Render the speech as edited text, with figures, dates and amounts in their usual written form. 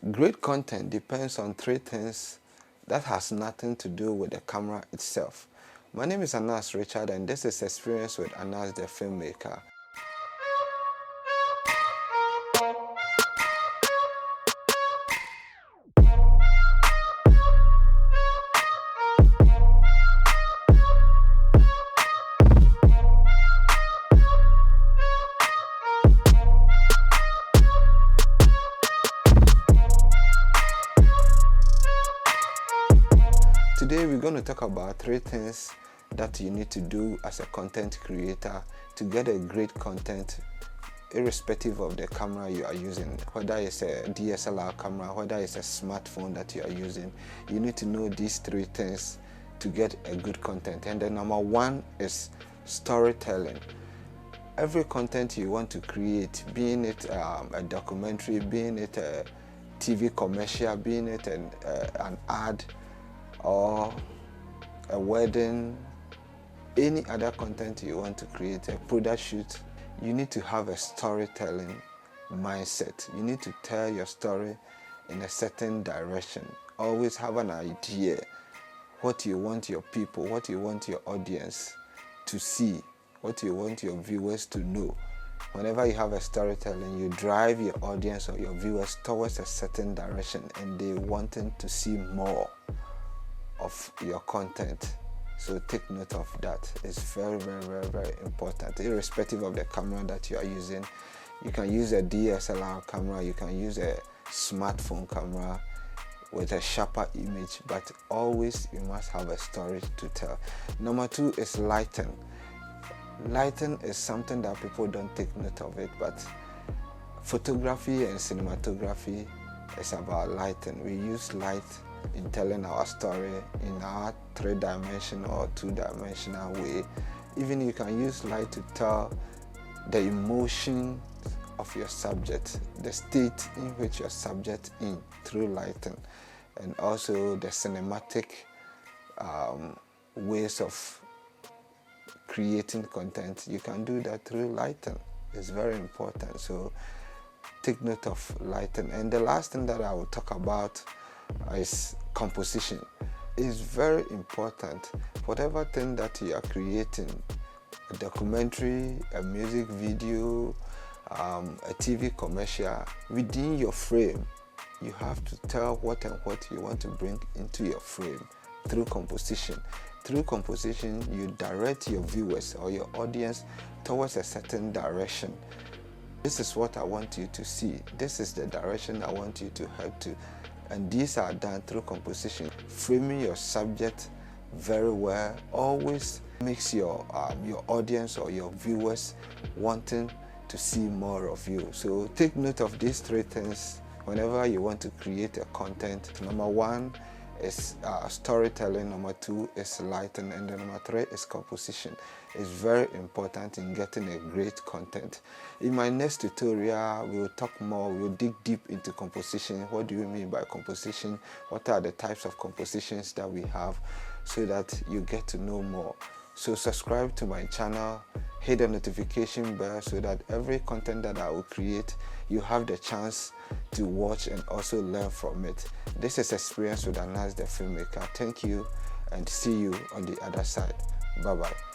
Great content depends on three things that has nothing to do with the camera itself. My name is Anas Richard, and this is Experience with Anas the Filmmaker. Today we're going to talk about three things that you need to do as a content creator to get a great content, irrespective of the camera you are using, whether it's a DSLR camera, whether it's a smartphone that you are using. You need to know these three things to get a good content. And the number one is storytelling. Every content you want to create, being it a documentary, being it a TV commercial, being it an ad, or a wedding, any other content you want to create, a product shoot, you need to have a storytelling mindset. You need to tell your story in a certain direction. Always have an idea what you want your people, what you want your audience to see, what you want your viewers to know. Whenever you have a storytelling, you drive your audience or your viewers towards a certain direction, and they wanting to see more of your content. So take note of that. It's very important, irrespective of the camera that you are using. You can use a DSLR camera, you can use a smartphone camera with a sharper image, but always you must have a story to tell. Number two is lighting. Lighting is something that people don't take note of it, but photography and cinematography is about lighting. We use light in telling our story in our three-dimensional or two-dimensional way. Even you can use light to tell the emotion of your subject, the state in which your subject in through lighting, and also the cinematic ways of creating content. You can do that through lighting. It's very important, so take note of lighting. And the last thing that I will talk about is composition. It's very important. Whatever thing that you are creating, a documentary, a music video, a TV commercial, within your frame, you have to tell what you want to bring into your frame through composition. Through composition, you direct your viewers or your audience towards a certain direction. This is what I want you to see. This is the direction I want you to head to. And these are done through composition. Framing your subject very well always makes your audience or your viewers wanting to see more of you. So take note of these three things whenever you want to create a content. Number one is storytelling, number two is lighting, and then number three is composition. It's very important in getting a great content. In my next tutorial, we will talk more, we will dig deep into composition. What do you mean by composition? What are the types of compositions that we have, so that you get to know more. So subscribe to my channel, hit the notification bell so that every content that I will create, you have the chance to watch and also learn from it. This is Experience with Anas the Filmmaker. Thank you, and see you on the other side. Bye-bye.